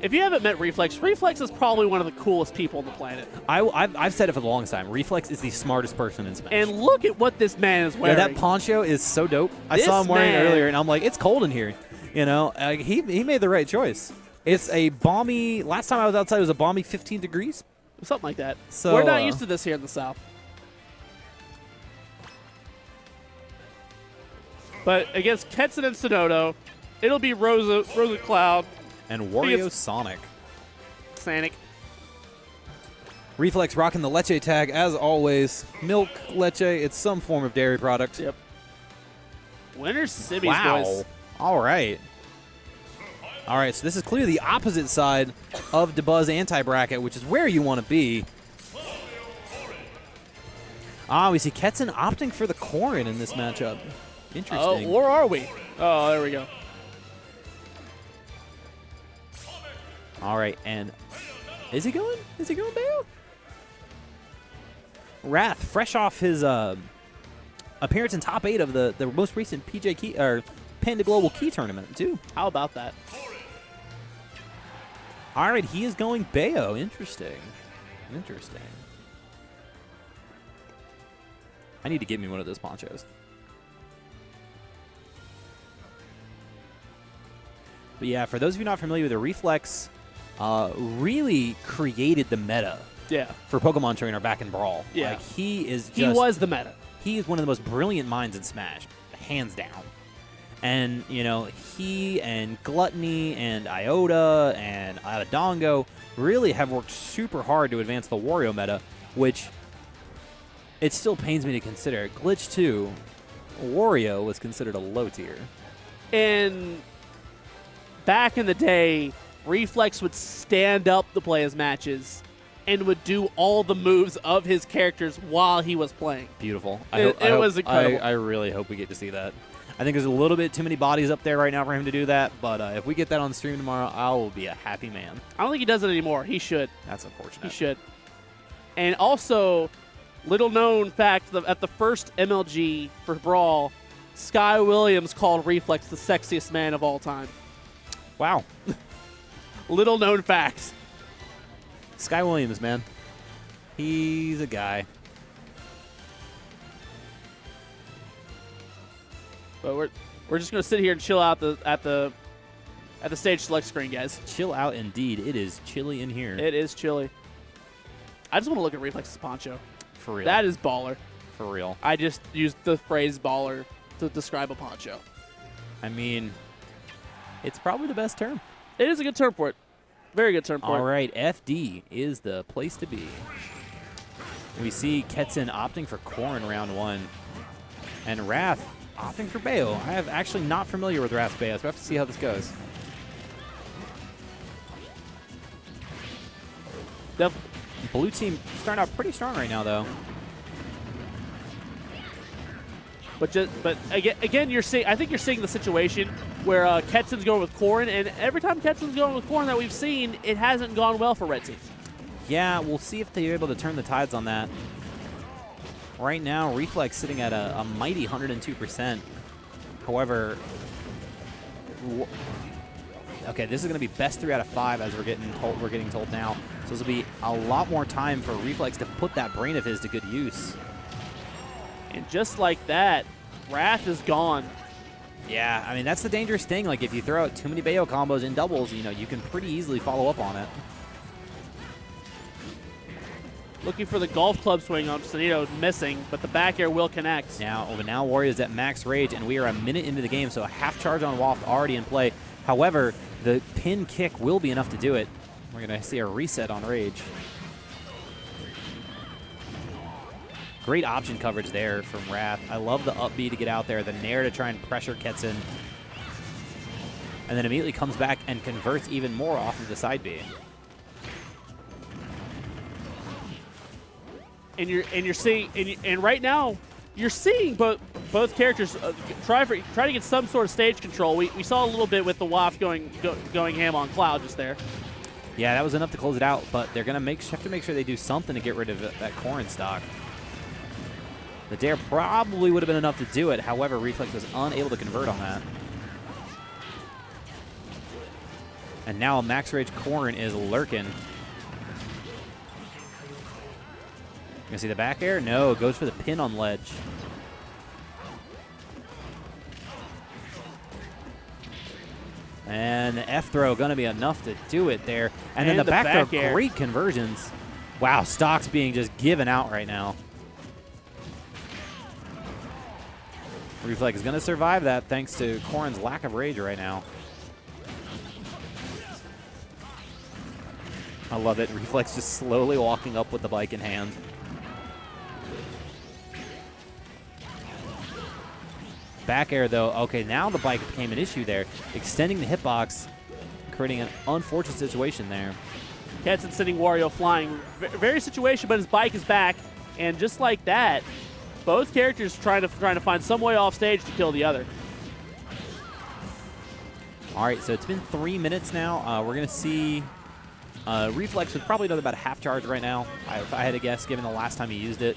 If you haven't met Reflex, Reflex is probably one of the coolest people on the planet. I've said it for the longest time. Reflex is the smartest person in Smash. And look at what this man is wearing. Yeah, that poncho is so dope. I saw him wearing it earlier, and I'm like, it's cold in here. You know, he made the right choice. It's a balmy. Last time I was outside, it was a balmy 15 degrees. Something like that. So we're not used to this here in the South. But against Ketsen and Sonido, it'll be Rosa Cloud. And Wario Sonic. Reflex rocking the leche tag as always. Milk, leche, it's some form of dairy product. Yep. Winner's Sibby's wow. boys. All right. All right, so this is clearly the opposite side of DeBuzz anti-bracket, which is where you want to be. We see Ketsen opting for the Corrin in this matchup. Interesting. Oh, or are we? Oh, there we go. All right, and is he going? Is he going Bayo? Wrath, fresh off his appearance in top 8 of the most recent PJ Key or Panda Global Key tournament too. How about that? All right, he is going Bayo. Interesting. I need to get me one of those ponchos. But yeah, for those of you not familiar with the Reflex, really created the meta. Yeah. For Pokemon Trainer back in Brawl. Yeah. Like he was the meta. He is one of the most brilliant minds in Smash, hands down. And, you know, he and Gluttony and Iota and Abadongo really have worked super hard to advance the Wario meta, which it still pains me to consider. Glitch 2, Wario was considered a low tier. And back in the day, Reflex would stand up to play his matches and would do all the moves of his characters while he was playing. Beautiful. It was incredible. I really hope we get to see that. I think there's a little bit too many bodies up there right now for him to do that, but if we get that on stream tomorrow, I will be a happy man. I don't think he does it anymore. He should. That's unfortunate. He should. And also, little known fact, at the first MLG for Brawl, Sky Williams called Reflex the sexiest man of all time. Wow. Little known facts. Sky Williams, man. He's a guy. But we're just gonna sit here and chill out at the stage select screen, guys. Chill out indeed. It is chilly in here. It is chilly. I just want to look at Reflex's poncho. For real. That is baller. For real. I just used the phrase baller to describe a poncho. I mean, it's probably the best term. It is a good term for it. Very good term for it. All right, FD is the place to be. We see Ketsen opting for Corrin round 1. And Wrath opting for Bayo. I am actually not familiar with Wrath's Bayo, so we have to see how this goes. The blue team starting out pretty strong right now, though. But again, you're seeing. I think you're seeing the situation where Ketsen's going with Corrin, and every time Ketsen's going with Corrin that we've seen, it hasn't gone well for Red Team. Yeah, we'll see if they're able to turn the tides on that. Right now, Reflex sitting at a mighty 102%. However, okay, this is going to be best 3 out of 5 as we're getting told now. So this will be a lot more time for Reflex to put that brain of his to good use. And just like that, Wrath is gone. Yeah, I mean, that's the dangerous thing. Like, if you throw out too many Bayo combos in doubles, you know, you can pretty easily follow up on it. Looking for the golf club swing on Sonido, missing, but the back air will connect. Now Warrior's at max rage, and we are a minute into the game, so a half charge on Waft already in play. However, the pin kick will be enough to do it. We're going to see a reset on rage. Great option coverage there from Wrath. I love the up B to get out there, the nair to try and pressure Ketsen. And then immediately comes back and converts even more off of the side B. And right now you're seeing both characters try to get some sort of stage control. We saw a little bit with the Waft going ham on Cloud just there. Yeah, that was enough to close it out, but they're gonna have to make sure they do something to get rid of that Corrin stock. The dare probably would have been enough to do it. However, Reflex was unable to convert on that. And now Max Rage Corn is lurking. You gonna see the back air? No, goes for the pin on ledge. And the F throw gonna be enough to do it there. And then the back throw, air. Great conversions. Wow, stock's being just given out right now. Reflex is gonna survive that thanks to Corn's lack of rage right now. I love it. Reflex just slowly walking up with the bike in hand. Back air, though. Okay, now the bike became an issue there. Extending the hitbox, creating an unfortunate situation there. Ketsen sending Wario flying. Very situation, but his bike is back. And just like that, both characters trying to find some way off stage to kill the other. All right, so it's been 3 minutes now. We're going to see Reflex with probably another about half charge right now, if I had to guess, given the last time he used it.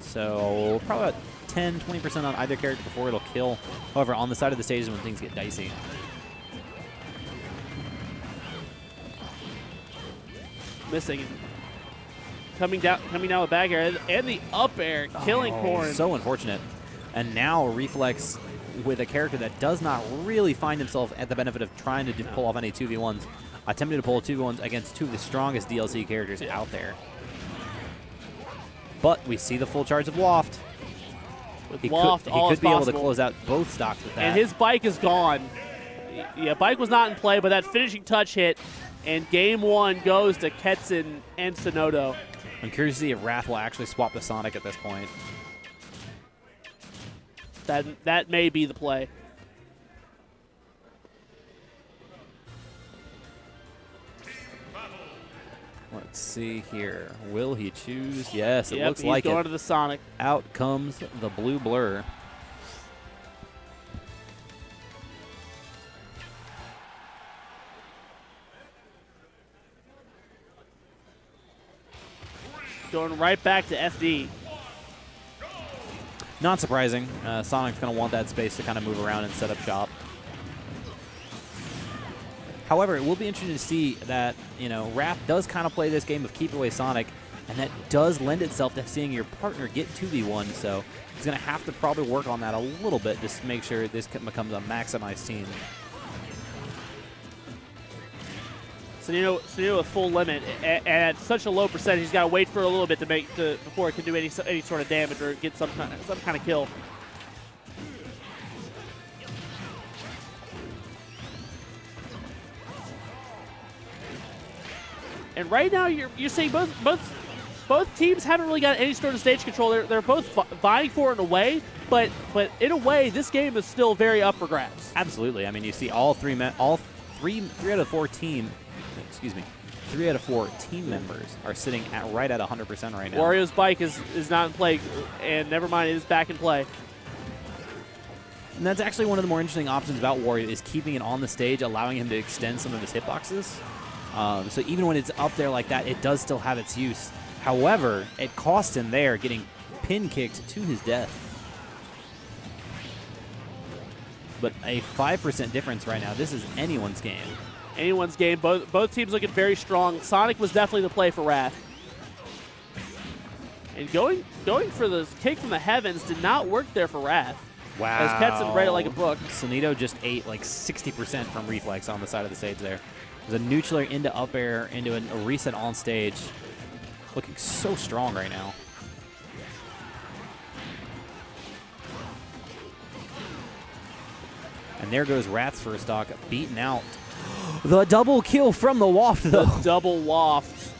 So probably about 10, 20% on either character before it'll kill. However, on the side of the stage is when things get dicey. Missing. Coming down with back air and the up air, killing Corn. So unfortunate. And now Reflex with a character that does not really find himself at the benefit of trying to pull off any 2v1s, attempting to pull 2v1s against two of the strongest DLC characters out there. But we see the full charge of Waft. With He Waft, could, all he is could be able to possible. close out both stocks with that. And his bike is gone. Yeah, bike was not in play, but that finishing touch hit, and game one goes to Ketsen and Sonido. I'm curious to see if Wrath will actually swap the Sonic at this point. That may be the play. Let's see here. Will he choose? Yes, it Yep, looks he's like going it. to the Sonic. Out comes the blue blur. Going right back to FD. Not surprising. Sonic's going to want that space to kind of move around and set up shop. However, it will be interesting to see that, Wrath does kind of play this game of keep away Sonic, and that does lend itself to seeing your partner get 2v1, so he's going to have to probably work on that a little bit just to make sure this becomes a maximized team. Sonido with full limit, and at such a low percentage, he's got to wait for a little bit before it can do any sort of damage or get some kind of kill. And right now, you're seeing both teams haven't really got any sort of stage control. They're both vying for it in a way, but in a way, this game is still very up for grabs. Absolutely. I mean, you see three out of four team members are sitting right at 100% right now. Wario's bike is not in play, and never mind, it is back in play. And that's actually one of the more interesting options about Wario is keeping it on the stage, allowing him to extend some of his hitboxes. So even when it's up there like that, it does still have its use. However, it cost him there getting pin kicked to his death. But a 5% difference right now. This is anyone's game. Anyone's game. Both teams looking very strong. Sonic was definitely the play for Wrath. And going for the kick from the heavens did not work there for Wrath. Wow. As Ketsen read it like a book. Sonido just ate like 60% from Reflex on the side of the stage there. There's a neutral into up air, into a reset on stage. Looking so strong right now. And there goes Wrath's first stock, beaten out. The double kill from the Waft, though. The double Waft.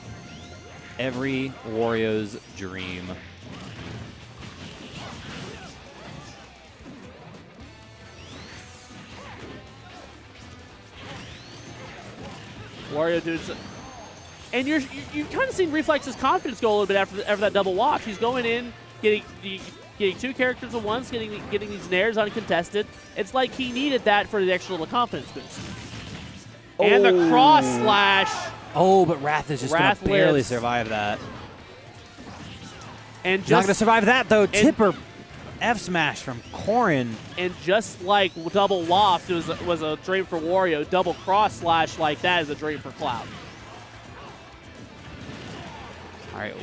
Every Wario's dream. Wario dudes. And you've kind of seen Reflex's confidence go a little bit after that double Waft. He's going in, getting two characters at once, getting these nairs uncontested. It's like he needed that for the extra little confidence boost. Oh. And the cross slash. Oh, but Wrath is just going to barely lives. survive that. And Not going to survive that, though. Tipper. F smash from Corrin. And just like double waft was a dream for Wario, double cross slash like that is a dream for Cloud. All right,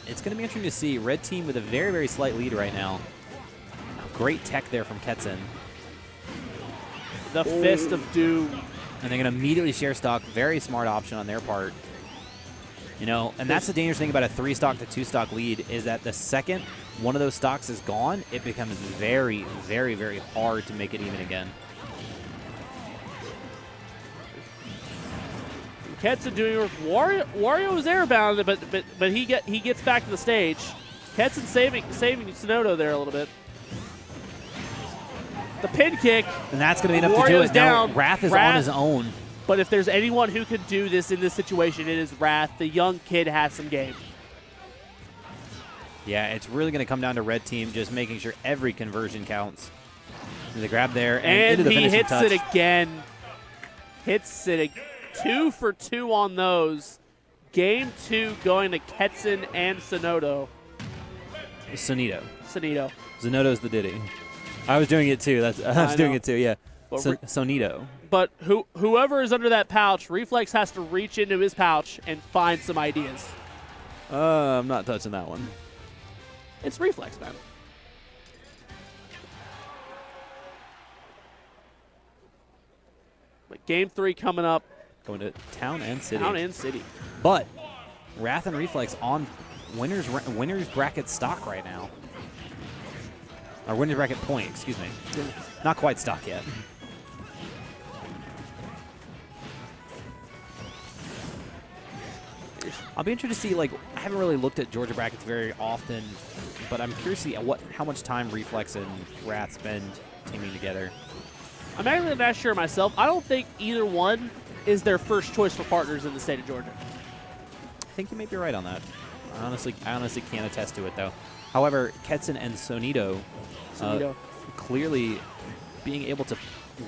it's going to be interesting to see. Red team with a very, very slight lead right now. Great tech there from Ketsen. The Fist of Doom. And they're going to immediately share stock. Very smart option on their part. You know, and that's the dangerous thing about a 3-stock to 2-stock lead is that the second one of those stocks is gone, it becomes very, very, very hard to make it even again. Ketsen doing work. Wario is airbound, but he gets back to the stage. Ketsen saving Sonido there a little bit. The pin kick. And that's going to be enough to do Wario's it. down. Now, Wrath is on his own. But if there's anyone who can do this in this situation, it is Wrath. The young kid has some game. Yeah, it's really going to come down to Red team just making sure every conversion counts. The grab there and into the he finishing hits touch. it again. Hits it 2 for 2 on those. Game 2 going to Ketsen and Sonido. Sonido. Sonido's the Diddy. I was doing it too. I was doing it too. Yeah. Sonido. But whoever is under that pouch, Reflex has to reach into his pouch and find some ideas. I'm not touching that one. It's Reflex, man. But game 3 coming up. Going to Town and City. Town and City. But Wrath and Reflex on winners bracket stock right now. Or winners bracket point, excuse me. Not quite stock yet. I'll be interested to see, like, I haven't really looked at Georgia brackets very often, but I'm curious to see how much time Reflex and Wrath spend teaming together. I'm actually not sure myself. I don't think either one is their first choice for partners in the state of Georgia. I think you may be right on that. I honestly can't attest to it, though. However, Ketsen and Sonido clearly being able to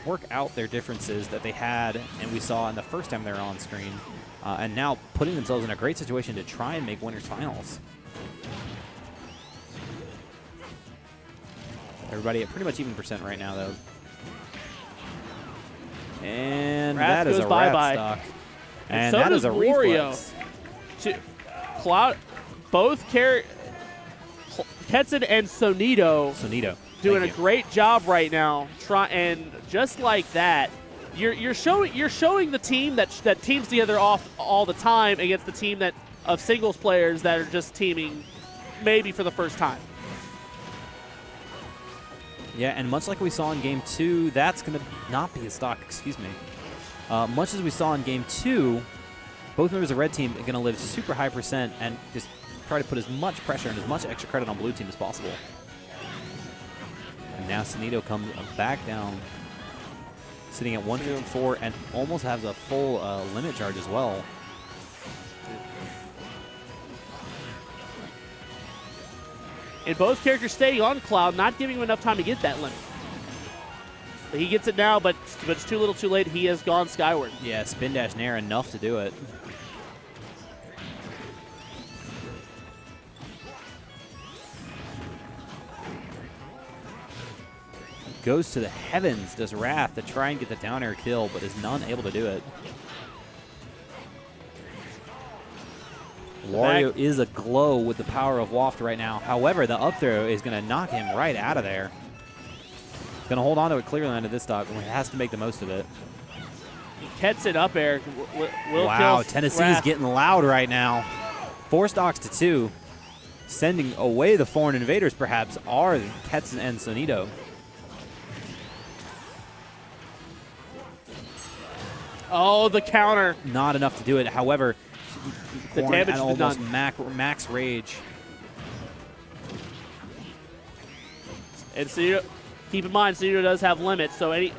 work out their differences that they had and we saw in the first time they were on screen, and now putting themselves in a great situation to try and make winners finals. Everybody at pretty much even percent right now, though. And Wrath that is goes a bye-bye. stock. And so that does is a Wario. Reflex. Cloud, both Ketsen and Sonido doing a great job right now. And just like that, you're showing the team that teams together all the time against the team of singles players that are just teaming maybe for the first time. Yeah, and much like we saw in Game 2, that's going to not be a stock, excuse me. Much as we saw in Game 2, both members of Red Team are going to live super high percent and just try to put as much pressure and as much extra credit on Blue Team as possible. And now Sonido comes back down, sitting at 154 and almost has a full limit charge as well. And both characters staying on Cloud, not giving him enough time to get that limit. But he gets it now, but it's too little too late. He has gone skyward. Yeah, spin dash nair enough to do it. Goes to the heavens, does Wrath to try and get the down air kill, but is none able to do it. Wario is aglow with the power of Waft right now. However, the up throw is going to knock him right out of there. Going to hold on to it clearly onto this stock. He has to make the most of it. Ketsen up air. Wow, Tennessee is getting loud right now. 4 stocks to 2. Sending away the foreign invaders, perhaps, are Ketsen and Sonido. Oh, the counter. Not enough to do it. However, the damage at almost done. max rage. And Sonido, keep in mind, Sonido does have limits. He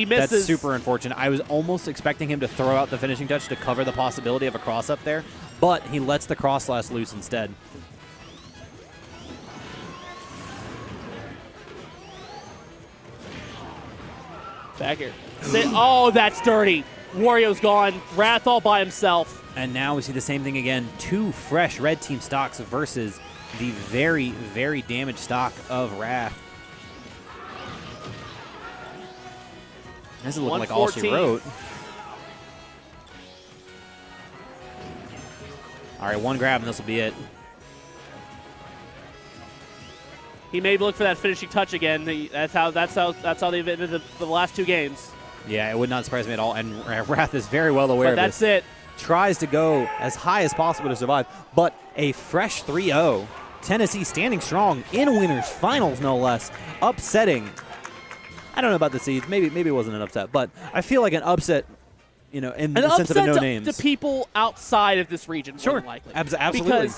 misses. That's super unfortunate. I was almost expecting him to throw out the finishing touch to cover the possibility of a cross up there, but he lets the cross slash loose instead. Back here. Oh, that's dirty. Wario's gone. Wrath all by himself. And now we see the same thing again. 2 fresh Red Team stocks versus the very, very damaged stock of Wrath. This is looking like all she 114. wrote. All right, one grab and this will be it. He may look for that finishing touch again. That's how they've ended the last 2 games. Yeah, it would not surprise me at all. And Wrath is very well aware But of that's this. it. Tries to go as high as possible to survive, but a fresh 3-0. Tennessee standing strong in winners finals, no less, upsetting. I don't know about the seeds. Maybe it wasn't an upset, but I feel like an upset. You know, in the sense of the no names. To people outside of this region, more than likely. Absolutely.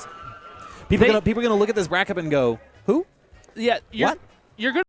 Because people are gonna look at this bracket and go, who? Yeah, you're what? You're going